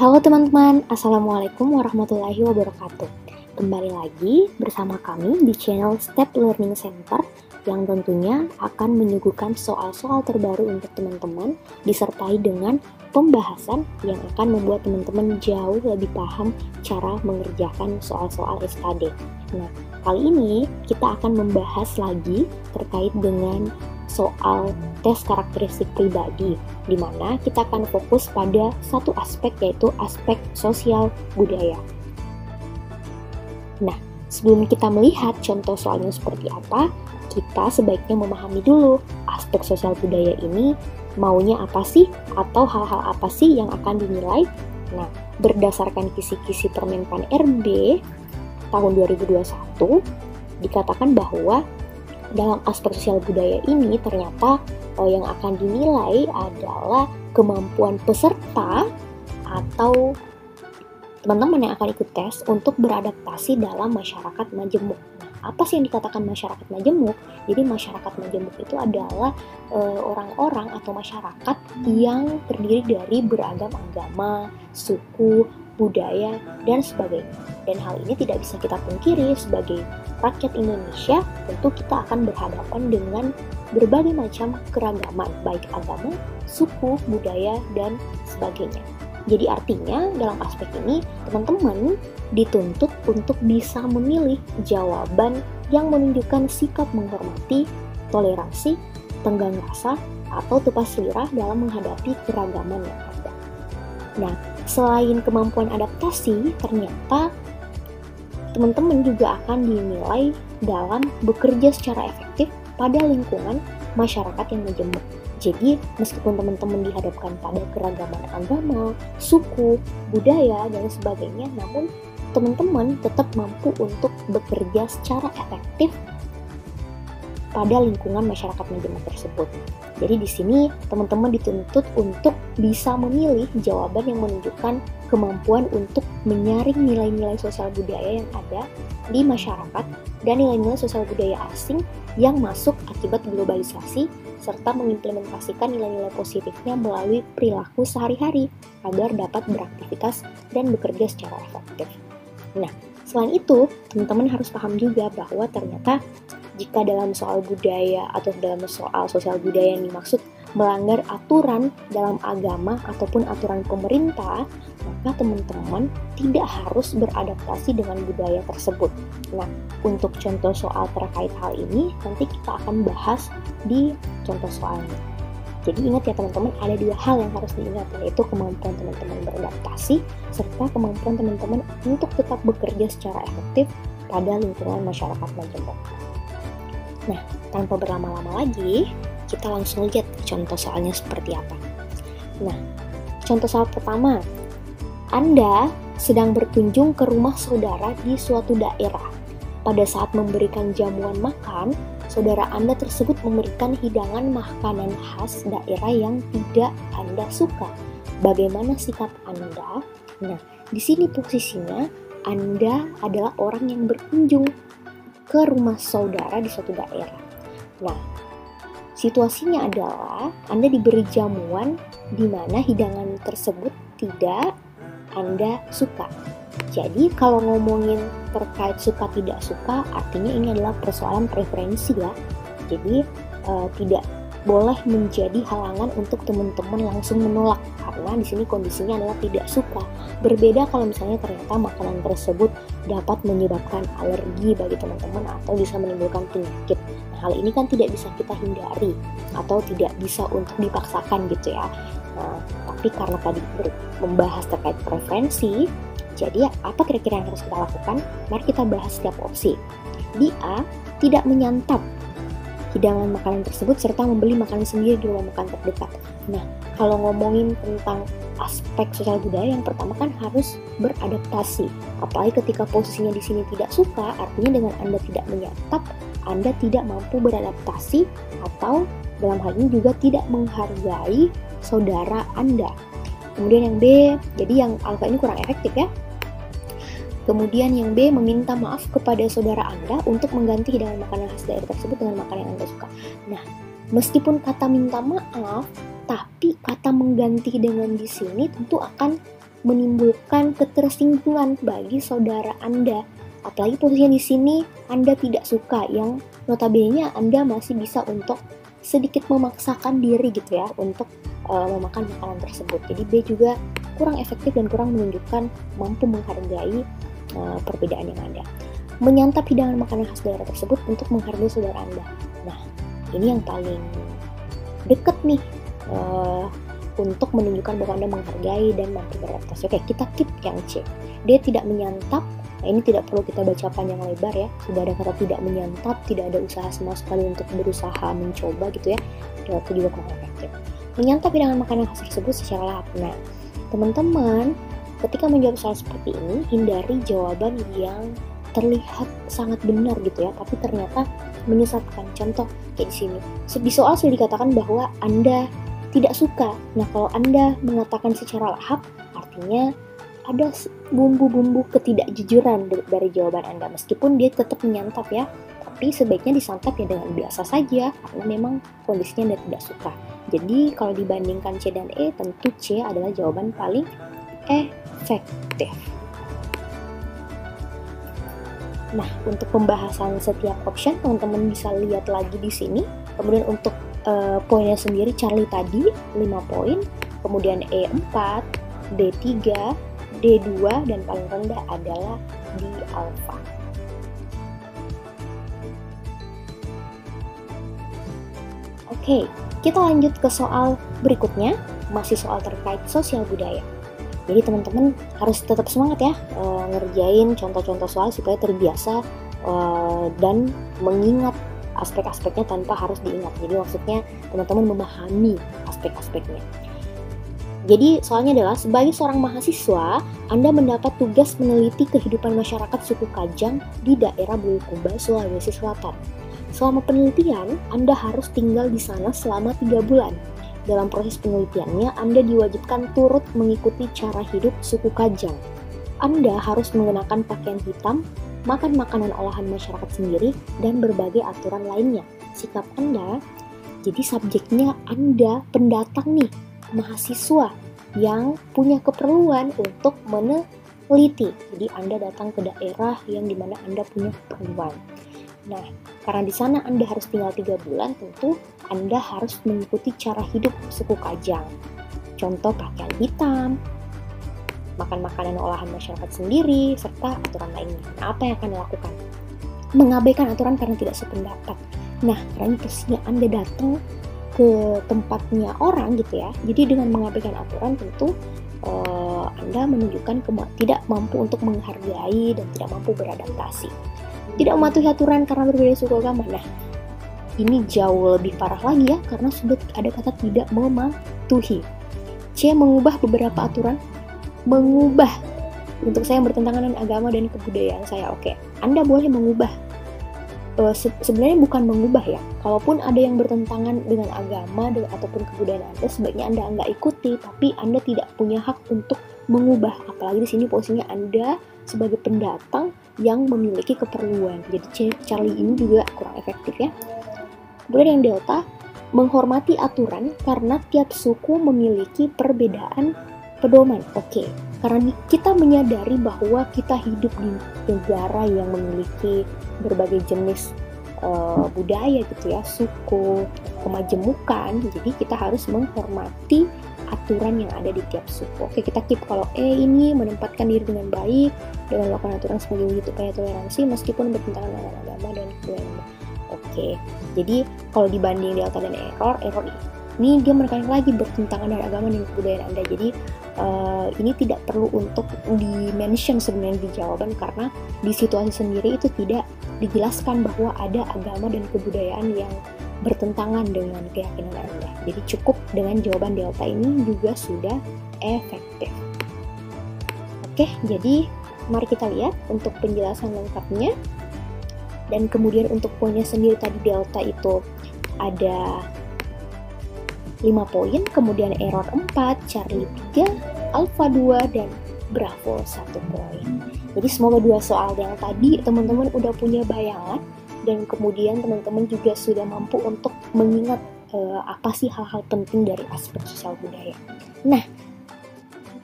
Halo teman-teman, Assalamualaikum warahmatullahi wabarakatuh. Kembali lagi bersama kami di channel Step Learning Center yang tentunya akan menyuguhkan soal-soal terbaru untuk teman-teman disertai dengan pembahasan yang akan membuat teman-teman jauh lebih paham cara mengerjakan soal-soal SKD. Nah, kali ini kita akan membahas lagi terkait dengan soal tes karakteristik pribadi, di mana kita akan fokus pada satu aspek, yaitu aspek sosial budaya. Nah, sebelum kita melihat contoh soalnya seperti apa, kita sebaiknya memahami dulu aspek sosial budaya ini maunya apa sih, atau hal-hal apa sih yang akan dinilai. Nah, berdasarkan kisi-kisi Permenpan RB tahun 2021, dikatakan bahwa dalam aspek sosial budaya ini ternyata yang akan dinilai adalah kemampuan peserta atau teman-teman yang akan ikut tes untuk beradaptasi dalam masyarakat majemuk. Nah, apa sih yang dikatakan masyarakat majemuk? Jadi masyarakat majemuk itu adalah orang-orang atau masyarakat yang terdiri dari beragam agama, suku, budaya, dan sebagainya. Dan hal ini tidak bisa kita pungkiri sebagai rakyat Indonesia, tentu kita akan berhadapan dengan berbagai macam keragaman, baik agama, suku, budaya, dan sebagainya. Jadi artinya dalam aspek ini teman-teman dituntut untuk bisa memilih jawaban yang menunjukkan sikap menghormati, toleransi, tenggang rasa, atau tepas selirah dalam menghadapi keragaman yang ada. Nah, selain kemampuan adaptasi, ternyata teman-teman juga akan dinilai dalam bekerja secara efektif pada lingkungan masyarakat yang majemuk. Jadi, meskipun teman-teman dihadapkan pada keragaman agama, suku, budaya, dan sebagainya, namun teman-teman tetap mampu untuk bekerja secara efektif pada lingkungan masyarakat majemuk tersebut. Jadi di sini teman-teman dituntut untuk bisa memilih jawaban yang menunjukkan kemampuan untuk menyaring nilai-nilai sosial budaya yang ada di masyarakat dan nilai-nilai sosial budaya asing yang masuk akibat globalisasi, serta mengimplementasikan nilai-nilai positifnya melalui perilaku sehari-hari agar dapat beraktivitas dan bekerja secara efektif. Nah, selain itu, teman-teman harus paham juga bahwa ternyata jika dalam soal budaya atau dalam soal sosial budaya yang dimaksud melanggar aturan dalam agama ataupun aturan pemerintah, maka teman-teman tidak harus beradaptasi dengan budaya tersebut. Nah, untuk contoh soal terkait hal ini, nanti kita akan bahas di contoh soalnya. Jadi ingat ya teman-teman, ada dua hal yang harus diingat, yaitu kemampuan teman-teman beradaptasi, serta kemampuan teman-teman untuk tetap bekerja secara efektif pada lingkungan masyarakat majemuk. Nah, tanpa berlama-lama lagi, kita langsung lihat contoh soalnya seperti apa. Nah, contoh soal pertama, Anda sedang berkunjung ke rumah saudara di suatu daerah. Pada saat memberikan jamuan makan, saudara Anda tersebut memberikan hidangan makanan khas daerah yang tidak Anda suka. Bagaimana sikap Anda? Nah, di sini posisinya Anda adalah orang yang berkunjung ke rumah saudara di suatu daerah. Nah, situasinya adalah Anda diberi jamuan di mana hidangan tersebut tidak Anda suka. Jadi kalau ngomongin terkait suka tidak suka, artinya ini adalah persoalan preferensi ya. Jadi tidak boleh menjadi halangan untuk teman-teman langsung menolak, karena di sini kondisinya adalah tidak suka. Berbeda kalau misalnya ternyata makanan tersebut dapat menyebabkan alergi bagi teman-teman atau bisa menimbulkan penyakit. Nah, hal ini kan tidak bisa kita hindari atau tidak bisa untuk dipaksakan gitu ya. Nah, tapi karena tadi membahas terkait preferensi, jadi apa kira-kira yang harus kita lakukan? Mari kita bahas setiap opsi. Di A, tidak menyantap hidangan makanan tersebut serta membeli makanan sendiri di rumah makan terdekat. Nah, kalau ngomongin tentang aspek sosial budaya, yang pertama kan harus beradaptasi. Apalagi ketika posisinya di sini tidak suka, artinya dengan Anda tidak menyantap, Anda tidak mampu beradaptasi atau dalam hal ini juga tidak menghargai saudara Anda. Kemudian yang B, jadi yang alfa ini kurang efektif ya. Kemudian yang B, meminta maaf kepada saudara Anda untuk mengganti hidangan makanan khas daerah tersebut dengan makanan yang Anda suka. Nah, meskipun kata minta maaf, tapi kata mengganti dengan di sini tentu akan menimbulkan ketersinggungan bagi saudara Anda. Apalagi posisinya di sini Anda tidak suka, yang notabene Anda masih bisa untuk sedikit memaksakan diri gitu ya untuk memakan makanan tersebut. Jadi B juga kurang efektif dan kurang menunjukkan mampu menghargai perbedaan yang ada. Menyantap hidangan makanan khas daerah tersebut untuk menghargai saudara Anda. Nah, ini yang paling deket nih untuk menunjukkan bahwa Anda menghargai dan mampu beradaptasi. Oke, kita keep yang C. Dia tidak menyantap. Nah, ini tidak perlu kita baca panjang lebar ya. Sudah ada kata tidak menyantap, tidak ada usaha sama sekali untuk berusaha mencoba gitu ya. Itu juga kurang efektif. Menyantap hidangan makanan khas tersebut secara lahap. Nah, teman-teman, ketika menjawab soal seperti ini, hindari jawaban yang terlihat sangat benar gitu ya, tapi ternyata menyesatkan. Contoh kayak di sini. Di soal sudah dikatakan bahwa Anda tidak suka. Nah, kalau Anda mengatakan secara lahap, artinya ada bumbu-bumbu ketidakjujuran dari jawaban Anda. Meskipun dia tetap menyantap ya, tapi sebaiknya disantap ya dengan biasa saja, karena memang kondisinya Anda tidak suka. Jadi kalau dibandingkan C dan E, tentu C adalah jawaban paling efektif. Nah, untuk pembahasan setiap option, teman-teman bisa lihat lagi di sini. Kemudian untuk poinnya sendiri, Charlie tadi 5 poin, kemudian E 4, D 3, D 2, dan paling rendah adalah di alpha. Oke, kita lanjut ke soal berikutnya, masih soal terkait sosial budaya. Jadi teman-teman harus tetap semangat ya ngerjain contoh-contoh soal supaya terbiasa dan mengingat aspek-aspeknya tanpa harus diingat. Jadi maksudnya teman-teman memahami aspek-aspeknya. Jadi soalnya adalah, sebagai seorang mahasiswa, Anda mendapat tugas meneliti kehidupan masyarakat suku Kajang di daerah Bulukumba, Sulawesi Selatan. Selama penelitian, Anda harus tinggal di sana selama 3 bulan. Dalam proses penelitiannya, Anda diwajibkan turut mengikuti cara hidup suku Kajang. Anda harus mengenakan pakaian hitam, makan makanan olahan masyarakat sendiri, dan berbagai aturan lainnya. Sikap Anda, jadi subjeknya Anda pendatang nih, mahasiswa yang punya keperluan untuk meneliti. Jadi Anda datang ke daerah yang dimana Anda punya keperluan. Nah, karena di sana Anda harus tinggal 3 bulan, tentu Anda harus mengikuti cara hidup suku Kajang. Contoh pakaian hitam, makan makanan olahan masyarakat sendiri, serta aturan lainnya. Nah, apa yang akan dilakukan? Mengabaikan aturan karena tidak sependapat. Nah, karena posisinya Anda datang ke tempatnya orang gitu ya. Jadi dengan mengabaikan aturan tentu Anda menunjukkan tidak mampu untuk menghargai dan tidak mampu beradaptasi. Tidak mematuhi aturan karena berbeda suku agama. Nah, ini jauh lebih parah lagi ya, karena sudah ada kata tidak mematuhi. C, mengubah beberapa aturan. Mengubah untuk saya yang bertentangan dengan agama dan kebudayaan saya. Oke, Anda boleh mengubah. Sebenarnya bukan mengubah ya. Kalaupun ada yang bertentangan dengan agama ataupun kebudayaan Anda, sebaiknya Anda nggak ikuti, tapi Anda tidak punya hak untuk mengubah. Apalagi di sini posisinya Anda sebagai pendatang yang memiliki keperluan. Jadi Charlie ini juga kurang efektif ya. Kemudian yang delta, menghormati aturan karena tiap suku memiliki perbedaan pedoman. Oke, karena kita menyadari bahwa kita hidup di negara yang memiliki berbagai jenis budaya gitu ya, suku, kemajemukan. Jadi kita harus menghormati aturan yang ada di tiap suku. Oke, kita keep kalau ini menempatkan diri dengan baik dengan melakukan aturan sebagai wujud upaya toleransi meskipun bertentangan dengan agama dan kebudayaan. Oke, jadi kalau dibanding delta dan error ini dia menekankan lagi bertentangan dengan agama dan kebudayaan Anda. Jadi ini tidak perlu untuk di-mention sebenarnya di jawaban, karena di situasi sendiri itu tidak dijelaskan bahwa ada agama dan kebudayaan yang bertentangan dengan keyakinan Anda. Jadi cukup dengan jawaban delta ini juga sudah efektif. Oke, jadi mari kita lihat untuk penjelasan lengkapnya. Dan kemudian untuk poinnya sendiri tadi delta itu ada 5 poin, kemudian error 4, Charlie 3, alpha 2, dan bravo 1 poin. Jadi semoga 2 soal yang tadi teman-teman udah punya bayangan, dan kemudian teman-teman juga sudah mampu untuk mengingat apa sih hal-hal penting dari aspek sosial budaya. Nah,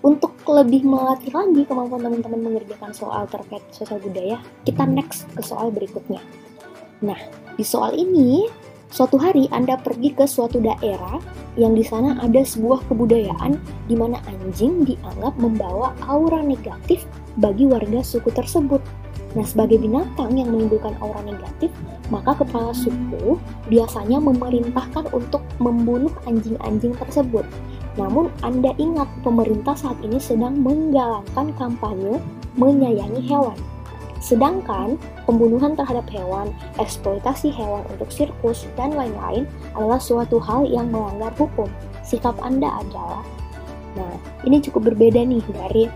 Untuk lebih melatih lagi kemampuan teman-teman mengerjakan soal terkait sosial budaya, kita next ke soal berikutnya. Nah, di soal ini, suatu hari Anda pergi ke suatu daerah yang di sana ada sebuah kebudayaan di mana anjing dianggap membawa aura negatif bagi warga suku tersebut. Nah, sebagai binatang yang menimbulkan aura negatif, maka kepala suku biasanya memerintahkan untuk membunuh anjing-anjing tersebut. Namun, Anda ingat pemerintah saat ini sedang menggalakkan kampanye menyayangi hewan. Sedangkan pembunuhan terhadap hewan, eksploitasi hewan untuk sirkus, dan lain-lain adalah suatu hal yang melanggar hukum. Sikap Anda adalah, nah ini cukup berbeda nih dari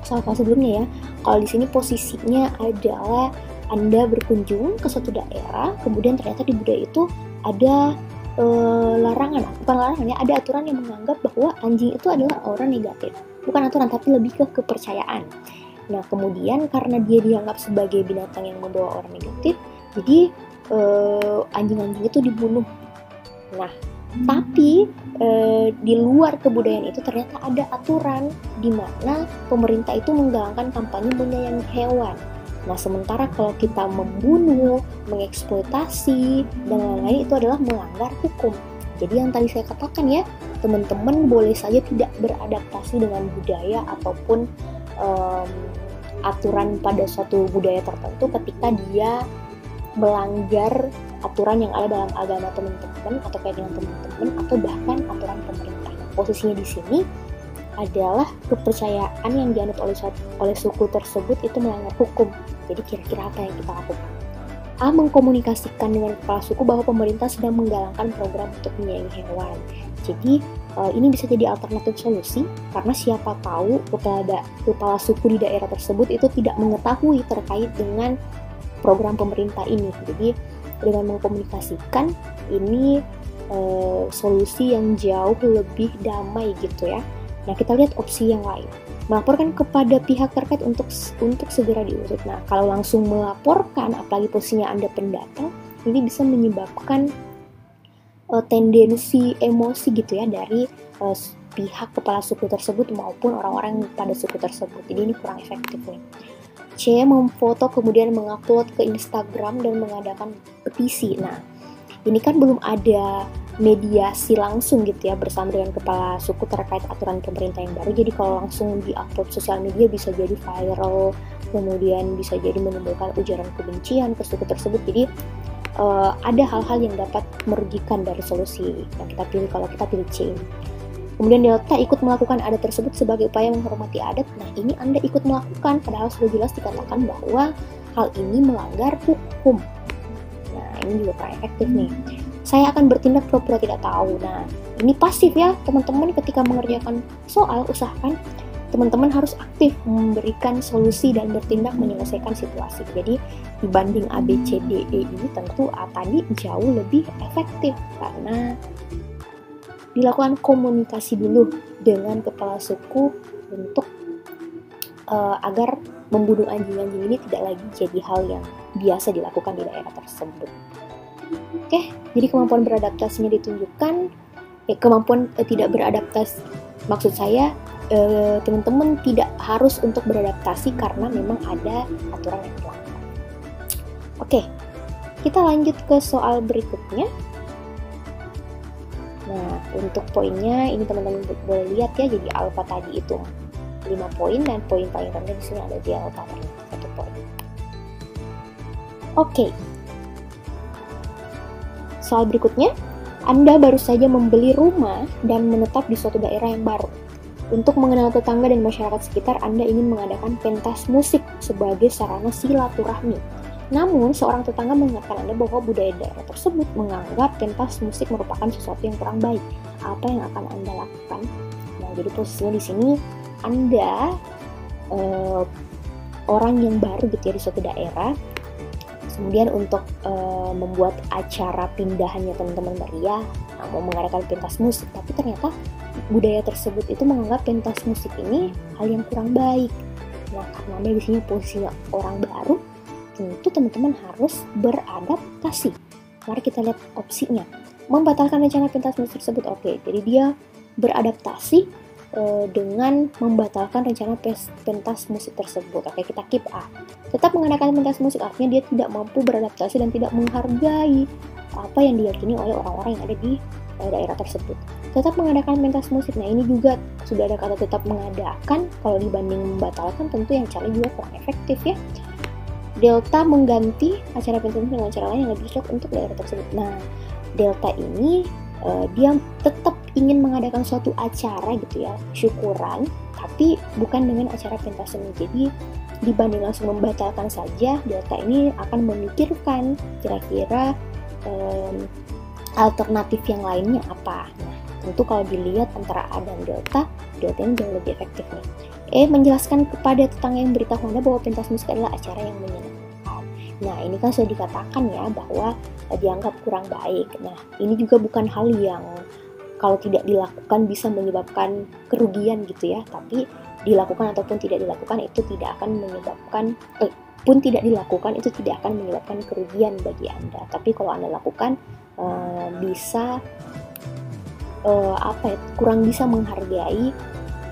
soal-soal sebelumnya ya. Kalau di sini posisinya adalah Anda berkunjung ke suatu daerah, kemudian ternyata di budaya itu ada bukan larangan ya, ada aturan yang menganggap bahwa anjing itu adalah aura negatif. Bukan aturan, tapi lebih ke kepercayaan. Nah, kemudian karena dia dianggap sebagai binatang yang membawa aura negatif, jadi anjing-anjing itu dibunuh. Nah, tapi di luar kebudayaan itu ternyata ada aturan di mana pemerintah itu menggalakkan kampanye menyayangi hewan. Nah, sementara kalau kita membunuh, mengeksploitasi, dan lain-lain itu adalah melanggar hukum. Jadi yang tadi saya katakan ya, teman-teman boleh saja tidak beradaptasi dengan budaya ataupun aturan pada suatu budaya tertentu ketika dia melanggar aturan yang ada dalam agama teman-teman atau kayak dengan teman-teman atau bahkan aturan pemerintah. Nah, posisinya di sini adalah kepercayaan yang dianut oleh suku tersebut itu melanggar hukum. Jadi kira-kira apa yang kita lakukan? A. Mengkomunikasikan dengan kepala suku bahwa pemerintah sedang menggalakkan program untuk menyayangi hewan. Jadi ini bisa jadi alternatif solusi karena siapa tahu kepala suku di daerah tersebut itu tidak mengetahui terkait dengan program pemerintah ini. Jadi dengan mengkomunikasikan ini solusi yang jauh lebih damai gitu ya. Nah, kita lihat opsi yang lain. Melaporkan kepada pihak terkait untuk segera diusut. Nah, kalau langsung melaporkan, apalagi posisinya Anda pendatang, ini bisa menyebabkan tendensi emosi gitu ya dari pihak kepala suku tersebut maupun orang-orang pada suku tersebut. Jadi ini kurang efektif nih. C. Memfoto kemudian mengupload ke Instagram dan mengadakan petisi. Nah, ini kan belum ada mediasi langsung gitu ya bersama dengan kepala suku terkait aturan pemerintah yang baru. Jadi kalau langsung di-upload sosial media bisa jadi viral, kemudian bisa jadi menimbulkan ujaran kebencian ke suku tersebut. Jadi ada hal-hal yang dapat merugikan dari solusi yang kita pilih kalau kita pilih C. Kemudian delta ikut melakukan adat tersebut sebagai upaya menghormati adat. Nah, ini Anda ikut melakukan padahal sudah jelas dikatakan bahwa hal ini melanggar hukum. Nah, ini juga kurang efektif nih. Saya akan bertindak pura-pura tidak tahu. Nah, ini pasif ya, teman-teman ketika mengerjakan soal, usahakan teman-teman harus aktif memberikan solusi dan bertindak menyelesaikan situasi. Jadi, dibanding A, B, C, D, E ini tentu A tadi jauh lebih efektif karena dilakukan komunikasi dulu dengan kepala suku untuk agar membunuh anjing-anjing ini tidak lagi jadi hal yang biasa dilakukan di daerah tersebut. Oke, jadi kemampuan beradaptasinya ditunjukkan. Kemampuan tidak beradaptasi, maksud saya teman-teman tidak harus untuk beradaptasi karena memang ada aturan yang dilanggar. Oke, kita lanjut ke soal berikutnya. Nah, untuk poinnya ini teman-teman boleh lihat ya, jadi alfa tadi itu 5 poin dan poin paling rendah di sini ada delta 1 poin. Oke. Soal berikutnya, Anda baru saja membeli rumah dan menetap di suatu daerah yang baru. Untuk mengenal tetangga dan masyarakat sekitar, Anda ingin mengadakan pentas musik sebagai sarana silaturahmi. Namun, seorang tetangga mengingatkan Anda bahwa budaya daerah tersebut menganggap pentas musik merupakan sesuatu yang kurang baik. Apa yang akan Anda lakukan? Nah, jadi posisinya di sini Anda orang yang baru gitu ya di suatu daerah. Kemudian untuk membuat acara pindahannya teman-teman meriah, mau mengadakan pentas musik, tapi ternyata budaya tersebut itu menganggap pentas musik ini hal yang kurang baik. Nah, karena Anda di sini posisinya orang baru, tentu teman-teman harus beradaptasi. Mari kita lihat opsinya. Membatalkan rencana pentas musik tersebut, oke. Jadi dia beradaptasi dengan membatalkan rencana pentas musik tersebut. Oke, kita keep A. Tetap mengadakan pentas musik artinya dia tidak mampu beradaptasi dan tidak menghargai apa yang diyakini oleh orang-orang yang ada di daerah tersebut. Tetap mengadakan pentas musik. Nah, ini juga sudah ada kata tetap mengadakan. Kalau dibanding membatalkan, tentu yang cara juga kurang efektif ya. Delta mengganti acara pentas musik dengan cara lain yang lebih cocok untuk daerah tersebut. Nah, Delta ini dia tetap ingin mengadakan suatu acara gitu ya, syukuran, tapi bukan dengan acara pentas seni. Jadi dibanding langsung membatalkan saja, Delta ini akan memikirkan kira-kira alternatif yang lainnya apa. Nah, tentu kalau dilihat antara A dan Delta ini jauh lebih efektif nih. Menjelaskan kepada tetangga yang beritahu Anda bahwa pentas musik adalah acara yang menyenangkan. Nah, ini kan sudah dikatakan ya bahwa dianggap kurang baik. Nah, ini juga bukan hal yang kalau tidak dilakukan bisa menyebabkan kerugian gitu ya, tapi dilakukan ataupun tidak dilakukan itu tidak akan menyebabkan tidak dilakukan itu tidak akan menyebabkan kerugian bagi Anda. Tapi kalau Anda lakukan bisa kurang bisa menghargai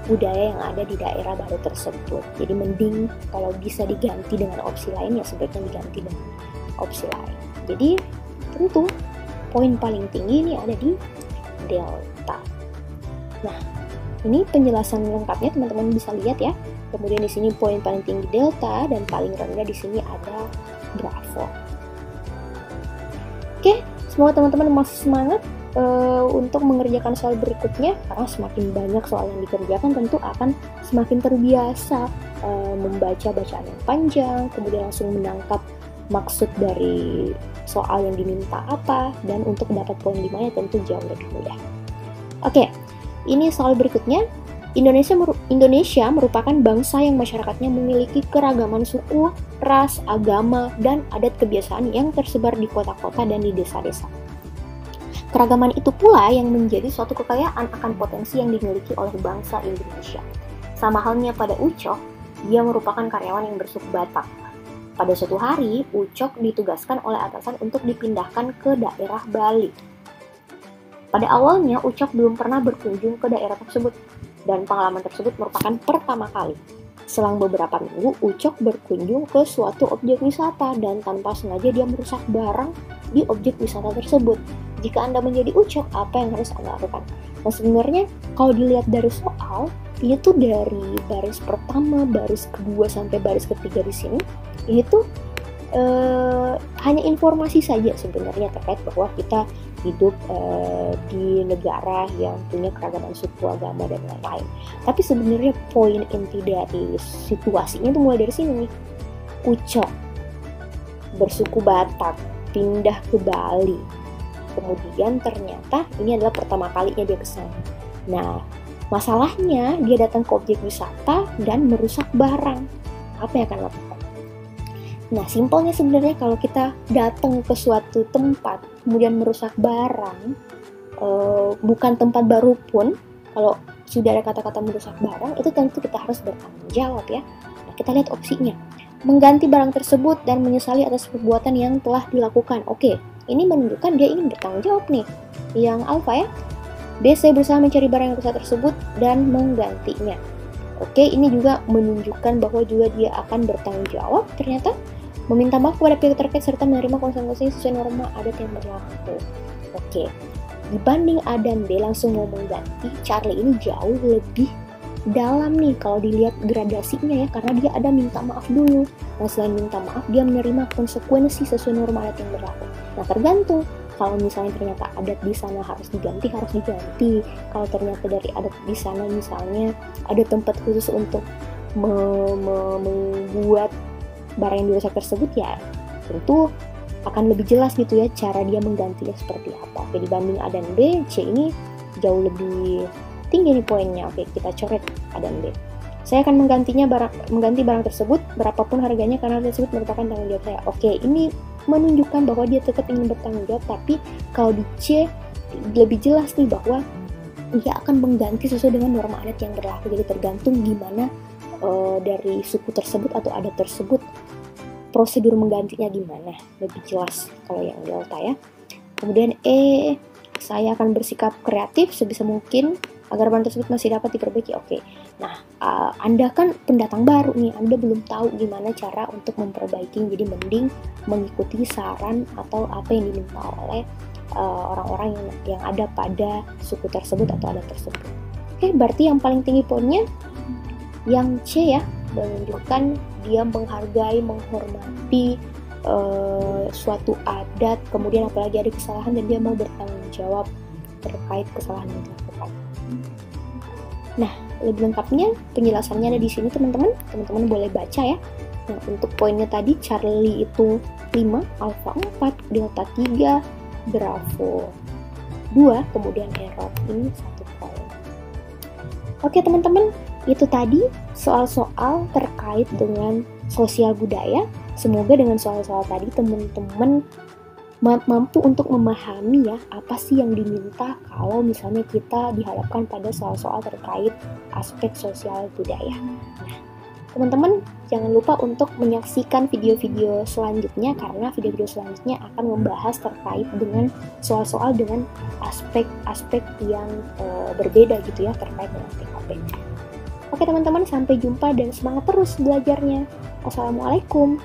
budaya yang ada di daerah baru tersebut. Jadi mending kalau bisa diganti dengan opsi lain, ya sebaiknya diganti dengan opsi lain. Jadi tentu poin paling tinggi ini ada di Delta. Nah, ini penjelasan lengkapnya teman-teman bisa lihat ya. Kemudian di sini poin paling tinggi Delta dan paling rendah di sini ada Bravo. Oke, semoga teman-teman masih semangat untuk mengerjakan soal berikutnya, karena semakin banyak soal yang dikerjakan tentu akan semakin terbiasa membaca bacaan yang panjang, kemudian langsung menangkap maksud dari soal yang diminta apa, dan untuk dapat poin 5-nya tentu jauh lebih mudah. Oke, ini soal berikutnya. Indonesia merupakan bangsa yang masyarakatnya memiliki keragaman suku, ras, agama, dan adat kebiasaan yang tersebar di kota-kota dan di desa-desa. Keragaman itu pula yang menjadi suatu kekayaan akan potensi yang dimiliki oleh bangsa Indonesia. Sama halnya pada Ucok, dia merupakan karyawan yang bersuku Batak. Pada suatu hari, Ucok ditugaskan oleh atasan untuk dipindahkan ke daerah Bali. Pada awalnya, Ucok belum pernah berkunjung ke daerah tersebut, dan pengalaman tersebut merupakan pertama kali. Selang beberapa minggu, Ucok berkunjung ke suatu objek wisata, dan tanpa sengaja dia merusak barang di objek wisata tersebut. Jika Anda menjadi Ucok, apa yang harus Anda lakukan? Nah, sebenarnya kalau dilihat dari soal, ini tuh dari baris pertama, baris kedua, sampai baris ketiga di sini, ini tuh hanya informasi saja sebenarnya terkait bahwa kita hidup di negara yang punya keragaman suku, agama, dan lain-lain. Tapi sebenarnya poin inti dari situasinya itu mulai dari sini nih. Ucok bersuku Batak, pindah ke Bali. Kemudian ternyata ini adalah pertama kalinya dia ke sana. Nah, masalahnya dia datang ke objek wisata dan merusak barang. Apa yang akan lakukan? Nah, simpelnya sebenarnya kalau kita datang ke suatu tempat kemudian merusak barang, bukan tempat baru pun, kalau sudah ada kata-kata merusak barang, itu tentu kita harus bertanggung jawab ya. Nah, kita lihat opsinya. Mengganti barang tersebut dan menyesali atas perbuatan yang telah dilakukan. Oke, ini menunjukkan dia ingin bertanggung jawab nih. Yang alfa ya. B, saya berusaha mencari barang yang rusak tersebut dan menggantinya. Oke, ini juga menunjukkan bahwa juga dia akan bertanggung jawab. Ternyata meminta maaf kepada pihak terkait serta menerima konsekuensi sesuai norma adat yang berlaku. Oke, dibanding A dan B langsung mau mengganti, Charlie ini jauh lebih dalam nih kalau dilihat gradasinya ya, karena dia ada minta maaf dulu. Nah, selain minta maaf, dia menerima konsekuensi sesuai norma adat yang berlaku. Nah, tergantung. Kalau misalnya ternyata adat di sana harus diganti. Kalau ternyata dari adat di sana misalnya ada tempat khusus untuk membuat barang yang dirusak tersebut, ya tentu akan lebih jelas gitu ya cara dia menggantinya seperti apa. Oke, dibanding A dan B, C ini jauh lebih tinggi nih poinnya. Oke, kita coret A dan B. Saya akan mengganti barang tersebut berapapun harganya karena tersebut merupakan tanggung jawab saya. Oke, ini menunjukkan bahwa dia tetap ingin bertanggung jawab, tapi kalau di C lebih jelas nih bahwa dia akan mengganti sesuai dengan norma adat yang berlaku. Jadi tergantung gimana dari suku tersebut atau adat tersebut prosedur menggantinya gimana, lebih jelas kalau yang delta ya. Kemudian E, saya akan bersikap kreatif sebisa mungkin agar bahan tersebut masih dapat diperbaiki. Oke. Nah, Anda kan pendatang baru nih, Anda belum tahu gimana cara untuk memperbaiki, jadi mending mengikuti saran atau apa yang diminta oleh orang-orang yang ada pada suku tersebut atau adat tersebut. Oke, berarti yang paling tinggi poinnya yang C ya, menunjukkan dia menghargai, menghormati suatu adat, kemudian apalagi ada kesalahan dan dia mau bertanggung jawab terkait kesalahan yang dilakukan. Nah, lebih lengkapnya penjelasannya ada di sini teman-teman. Teman-teman boleh baca ya. Nah, untuk poinnya tadi Charlie itu 5, Alpha 4, Delta 3, Bravo 2, kemudian error ini 1 poin. Oke teman-teman, itu tadi soal-soal terkait dengan sosial budaya. Semoga dengan soal-soal tadi teman-teman mampu untuk memahami ya apa sih yang diminta kalau misalnya kita dihadapkan pada soal-soal terkait aspek sosial budaya. Nah, teman-teman jangan lupa untuk menyaksikan video-video selanjutnya karena video-video selanjutnya akan membahas terkait dengan soal-soal dengan aspek-aspek yang berbeda gitu ya terkait dengan PKP. Oke teman-teman, sampai jumpa dan semangat terus belajarnya. Wassalamualaikum.